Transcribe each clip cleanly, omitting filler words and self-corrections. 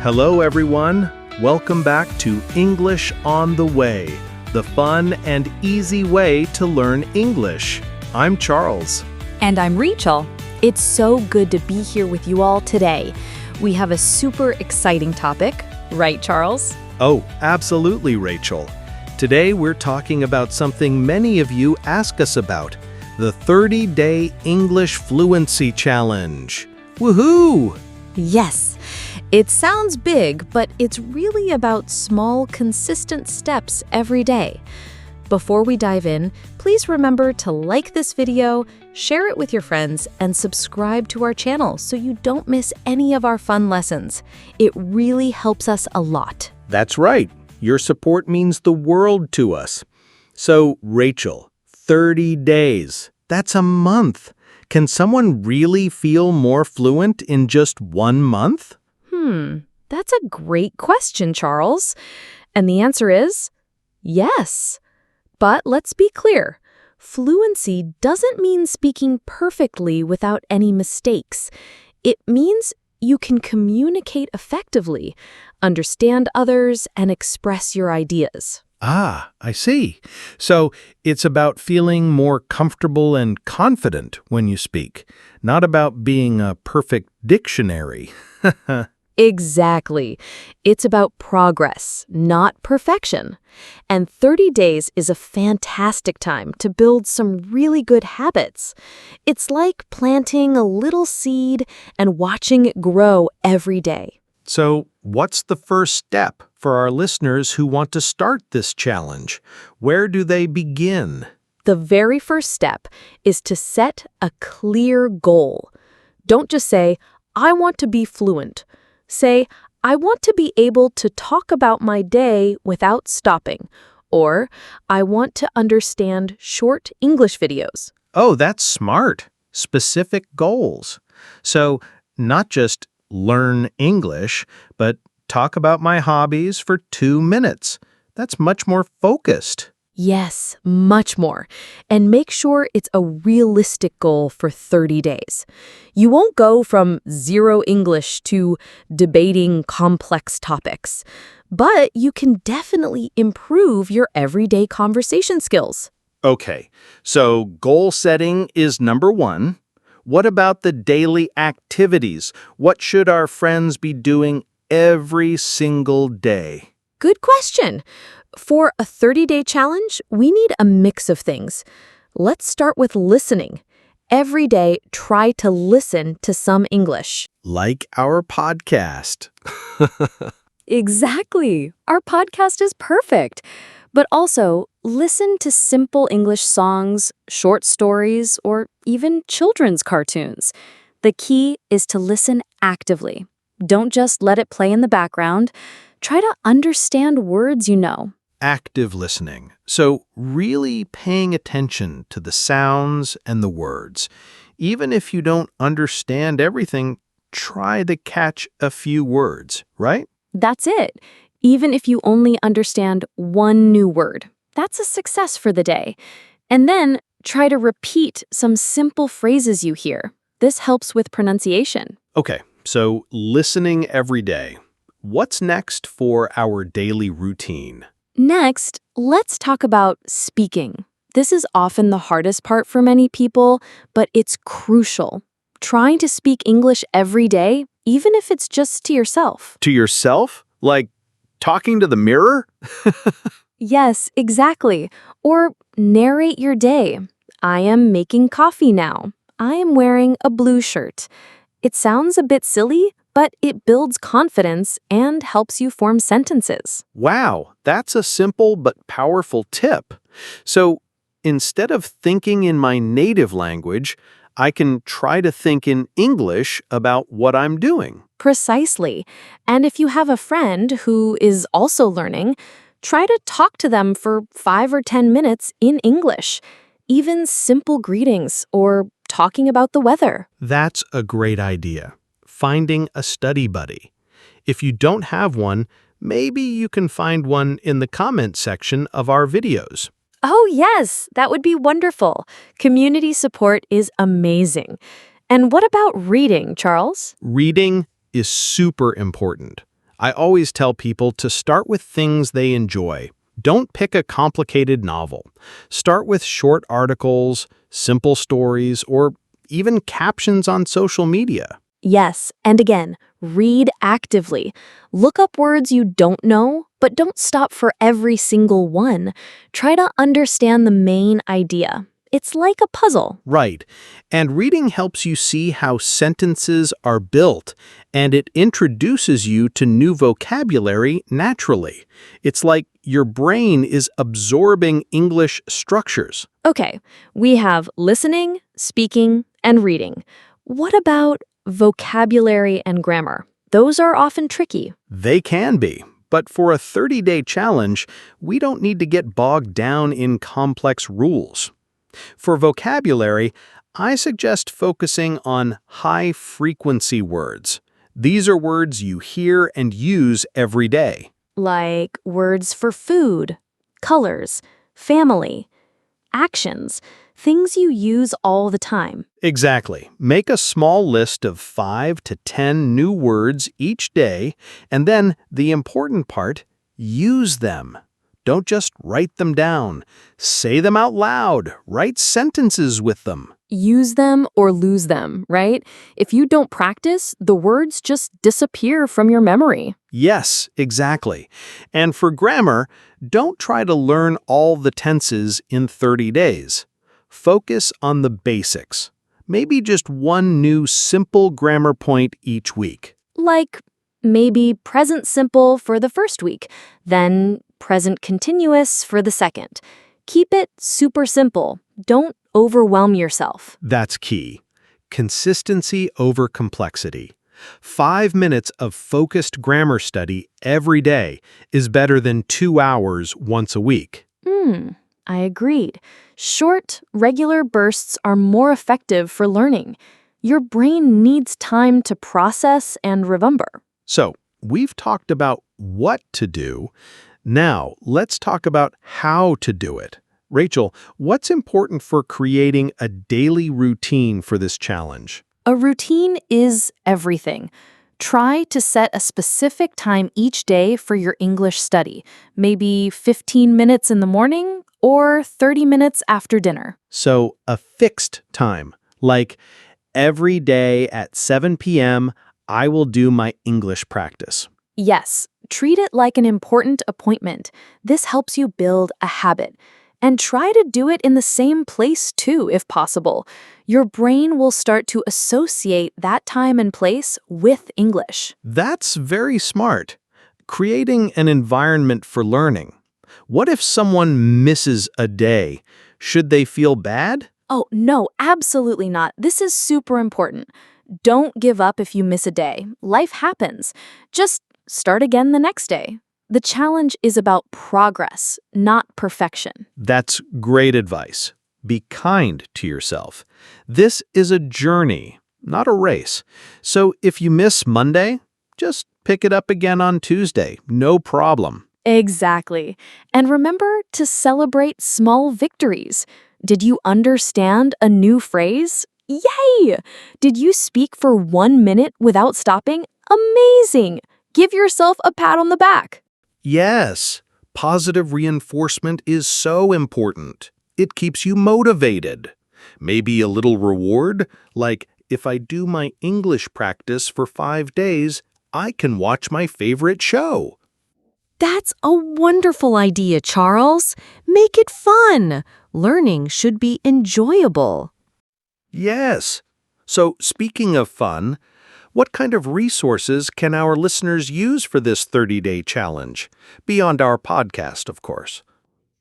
Hello, everyone. Welcome back to English on the Way, the fun and easy way to learn English. I'm Charles. And I'm Rachel. It's so good to be here with you all today. We have a super exciting topic, right, Charles? Oh, absolutely, Rachel. Today we're talking about something many of you ask us about, the 30-day English Fluency Challenge. Woohoo! Yes. It sounds big, but it's really about small, consistent steps every day. Before we dive in, please remember to like this video, share it with your friends, and subscribe to our channel so you don't miss any of our fun lessons. It really helps us a lot. That's right. Your support means the world to us. So, Rachel, 30 days. That's a month. Can someone really feel more fluent in just 1 month? That's a great question, Charles. And the answer is yes. But let's be clear. Fluency doesn't mean speaking perfectly without any mistakes. It means you can communicate effectively, understand others, and express your ideas. Ah, I see. So it's about feeling more comfortable and confident when you speak, not about being a perfect dictionary. Exactly. It's about progress, not perfection. And 30 days is a fantastic time to build some really good habits. It's like planting a little seed and watching it grow every day. So what's the first step for our listeners who want to start this challenge? Where do they begin? The very first step is to set a clear goal. Don't just say, I want to be fluent. Say, I want to be able to talk about my day without stopping. Or, I want to understand short English videos. Oh, that's smart. Specific goals. So not just learn English, but talk about my hobbies for 2 minutes. That's much more focused. Yes, much more. And make sure it's a realistic goal for 30 days. You won't go from zero English to debating complex topics, but you can definitely improve your everyday conversation skills. Okay, so goal setting is number 1. What about the daily activities? What should our friends be doing every single day? Good question. For a 30-day challenge, we need a mix of things. Let's start with listening. Every day, try to listen to some English. Like our podcast. Exactly. Our podcast is perfect. But also, listen to simple English songs, short stories, or even children's cartoons. The key is to listen actively. Don't just let it play in the background. Try to understand words you know. Active listening. So really paying attention to the sounds and the words. Even if you don't understand everything, try to catch a few words, right? That's it. Even if you only understand one new word, that's a success for the day. And then try to repeat some simple phrases you hear. This helps with pronunciation. Okay, so listening every day. What's next for our daily routine? Next, let's talk about speaking. This is often the hardest part for many people, but it's crucial. Trying to speak English every day, even if it's just to yourself. To yourself? Like talking to the mirror? Yes, exactly. Or narrate your day. I am making coffee now. I am wearing a blue shirt. It sounds a bit silly, but it builds confidence and helps you form sentences. Wow, that's a simple but powerful tip. So instead of thinking in my native language, I can try to think in English about what I'm doing. Precisely. And if you have a friend who is also learning, try to talk to them for 5 or 10 minutes in English. Even simple greetings or talking about the weather. That's a great idea. Finding a study buddy. If you don't have one, maybe you can find one in the comment section of our videos. Oh, yes, that would be wonderful. Community support is amazing. And what about reading, Charles? Reading is super important. I always tell people to start with things they enjoy. Don't pick a complicated novel. Start with short articles, simple stories, or even captions on social media. Yes, and again, read actively. Look up words you don't know, but don't stop for every single one. Try to understand the main idea. It's like a puzzle. Right. And reading helps you see how sentences are built, and it introduces you to new vocabulary naturally. It's like your brain is absorbing English structures. Okay, we have listening, speaking, and reading. What about vocabulary and grammar? Those are often tricky. They can be, but for a 30-day challenge, we don't need to get bogged down in complex rules. For vocabulary, I suggest focusing on high-frequency words. These are words you hear and use every day. Like words for food, colors, family, actions, things you use all the time. Exactly. Make a small list of 5 to 10 new words each day, and then, the important part, use them. Don't just write them down. Say them out loud. Write sentences with them. Use them or lose them, right? If you don't practice, the words just disappear from your memory. Yes, exactly. And for grammar, don't try to learn all the tenses in 30 days. Focus on the basics. Maybe just one new simple grammar point each week. Like maybe present simple for the first week, then present continuous for the second. Keep it super simple. Don't overwhelm yourself. That's key. Consistency over complexity. 5 minutes of focused grammar study every day is better than 2 hours once a week. I agreed. Short, regular bursts are more effective for learning. Your brain needs time to process and remember. So, we've talked about what to do. Now, let's talk about how to do it. Rachel, what's important for creating a daily routine for this challenge? A routine is everything. Try to set a specific time each day for your English study, maybe 15 minutes in the morning or 30 minutes after dinner. So, a fixed time, like every day at 7 p.m., I will do my English practice. Yes, treat it like an important appointment. This helps you build a habit. And try to do it in the same place too, if possible. Your brain will start to associate that time and place with English. That's very smart. Creating an environment for learning. What if someone misses a day? Should they feel bad? Oh, no, absolutely not. This is super important. Don't give up if you miss a day. Life happens. Just start again the next day. The challenge is about progress, not perfection. That's great advice. Be kind to yourself. This is a journey, not a race. So if you miss Monday, just pick it up again on Tuesday. No problem. Exactly. And remember to celebrate small victories. Did you understand a new phrase? Yay! Did you speak for 1 minute without stopping? Amazing! Give yourself a pat on the back. Yes, positive reinforcement is so important. It keeps you motivated. Maybe a little reward, like if I do my English practice for 5 days, I can watch my favorite show. That's a wonderful idea, Charles. Make it fun. Learning should be enjoyable. Yes. So speaking of fun, what kind of resources can our listeners use for this 30-day challenge? Beyond our podcast, of course.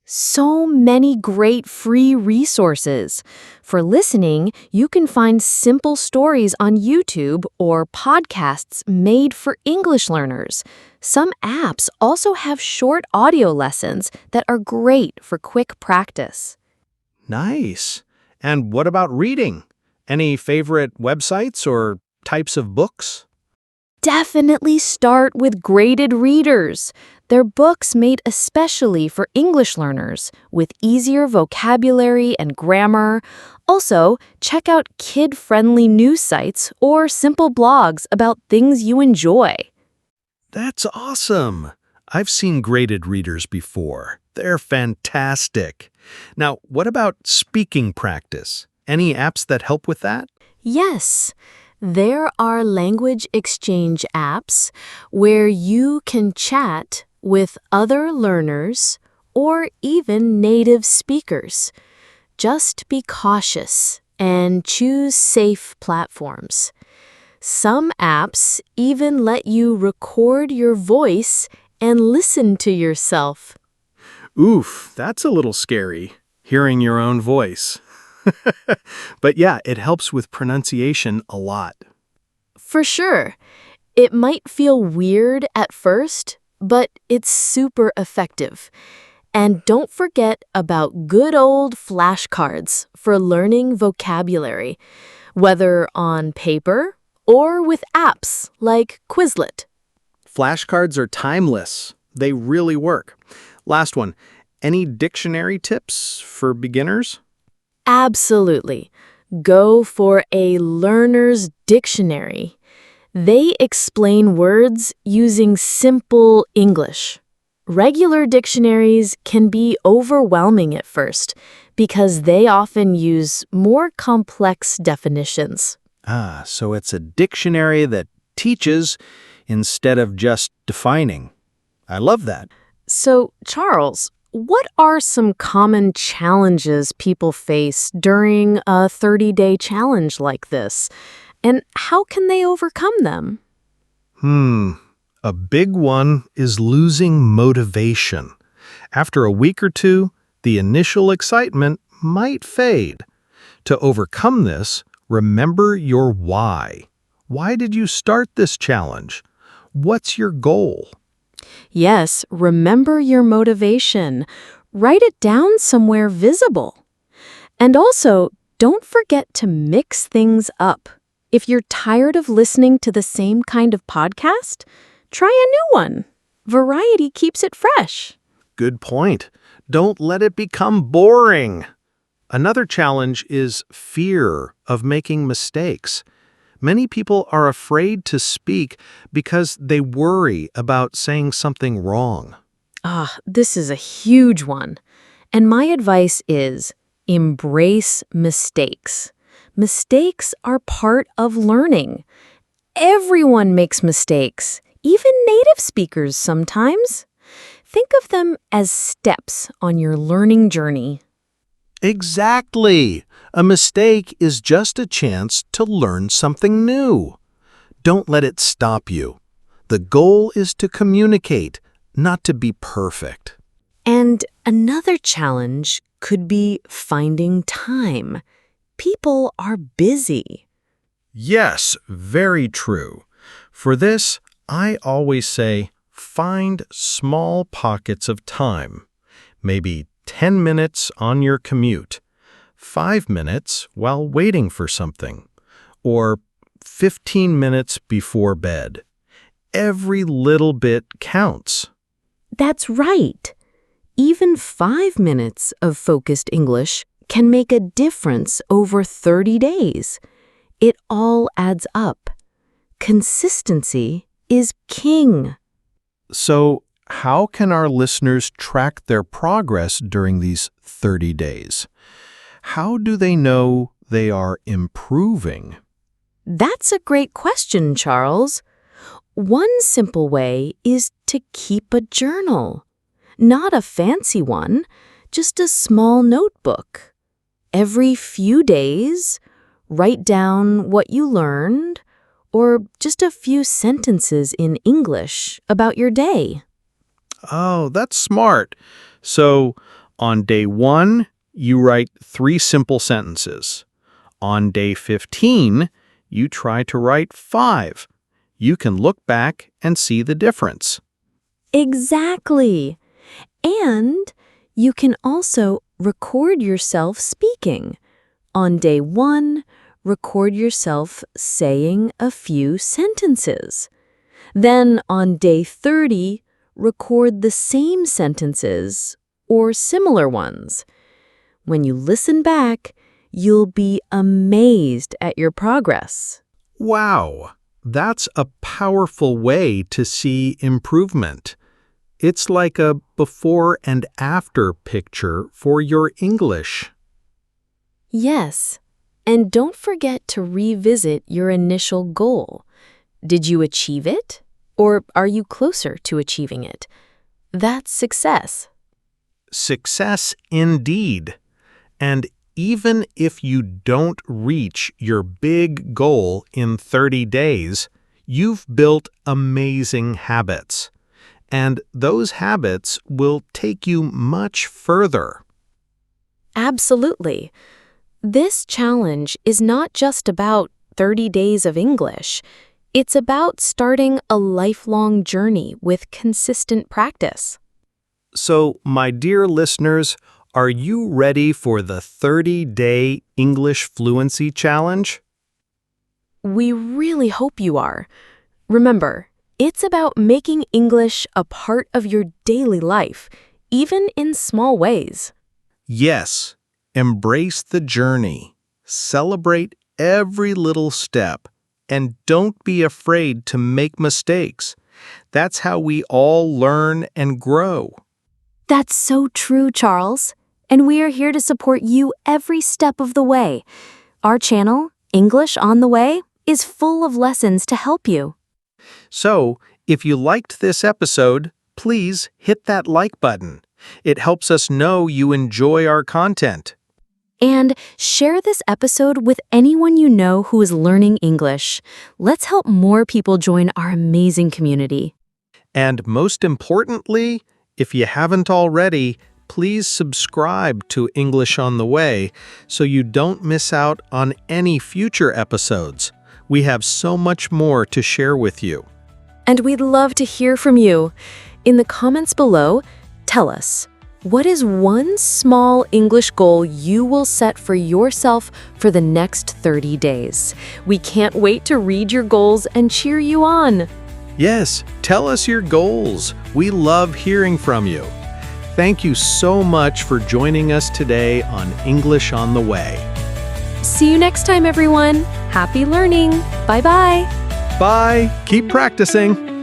So many great free resources. For listening, you can find simple stories on YouTube or podcasts made for English learners. Some apps also have short audio lessons that are great for quick practice. Nice. And what about reading? Any favorite websites or types of books? Definitely start with graded readers. They're books made especially for English learners with easier vocabulary and grammar. Also, check out kid-friendly news sites or simple blogs about things you enjoy. That's awesome. I've seen graded readers before. They're fantastic. Now, what about speaking practice? Any apps that help with that? Yes, there are language exchange apps where you can chat with other learners or even native speakers. Just be cautious and choose safe platforms. Some apps even let you record your voice and listen to yourself. Oof, that's a little scary, hearing your own voice. But yeah, it helps with pronunciation a lot. For sure, it might feel weird at first, but it's super effective. And don't forget about good old flashcards for learning vocabulary, whether on paper or with apps like Quizlet. Flashcards are timeless. They really work. Last one. Any dictionary tips for beginners? Absolutely. Go for a learner's dictionary. They explain words using simple English. Regular dictionaries can be overwhelming at first because they often use more complex definitions. So it's a dictionary that teaches instead of just defining. I love that. So, Charles, what are some common challenges people face during a 30-day challenge like this? And how can they overcome them? A big one is losing motivation. After a week or two, the initial excitement might fade. To overcome this, remember your why. Why did you start this challenge? What's your goal? Yes, remember your motivation. Write it down somewhere visible. And also, don't forget to mix things up. If you're tired of listening to the same kind of podcast, try a new one. Variety keeps it fresh. Good point. Don't let it become boring. Another challenge is fear of making mistakes. Many people are afraid to speak because they worry about saying something wrong. This is a huge one. And my advice is embrace mistakes. Mistakes are part of learning. Everyone makes mistakes, even native speakers sometimes. Think of them as steps on your learning journey. Exactly. A mistake is just a chance to learn something new. Don't let it stop you. The goal is to communicate, not to be perfect. And another challenge could be finding time. People are busy. Yes, very true. For this, I always say, find small pockets of time. Maybe 10 minutes on your commute, 5 minutes while waiting for something, or 15 minutes before bed. Every little bit counts. That's right. Even 5 minutes of focused English can make a difference over 30 days. It all adds up. Consistency is king. So, how can our listeners track their progress during these 30 days? How do they know they are improving? That's a great question, Charles. One simple way is to keep a journal. Not a fancy one, just a small notebook. Every few days, write down what you learned or just a few sentences in English about your day. Oh, that's smart. So, on day 1, you write 3 simple sentences. On day 15, you try to write 5. You can look back and see the difference. Exactly. And you can also record yourself speaking. On day 1, record yourself saying a few sentences. Then on day 30, record the same sentences or similar ones. When you listen back, you'll be amazed at your progress. Wow, That's a powerful way to see improvement. It's like a before and after picture for your English. Yes, and don't forget to revisit your initial goal. Did you achieve it? Or are you closer to achieving it? That's success. Success indeed. And even if you don't reach your big goal in 30 days, you've built amazing habits. And those habits will take you much further. Absolutely. This challenge is not just about 30 days of English. It's about starting a lifelong journey with consistent practice. So, my dear listeners, are you ready for the 30-day English Fluency Challenge? We really hope you are. Remember, it's about making English a part of your daily life, even in small ways. Yes, embrace the journey, celebrate every little step, and don't be afraid to make mistakes. That's how we all learn and grow. That's so true, Charles. And we are here to support you every step of the way. Our channel, English on the Way, is full of lessons to help you. So, if you liked this episode, please hit that like button. It helps us know you enjoy our content. And share this episode with anyone you know who is learning English. Let's help more people join our amazing community. And most importantly, if you haven't already, please subscribe to English on the Way so you don't miss out on any future episodes. We have so much more to share with you. And we'd love to hear from you. In the comments below, tell us, what is one small English goal you will set for yourself for the next 30 days? We can't wait to read your goals and cheer you on. Yes, tell us your goals. We love hearing from you. Thank you so much for joining us today on English on the Way. See you next time, everyone. Happy learning. Bye-bye. Bye. Keep practicing.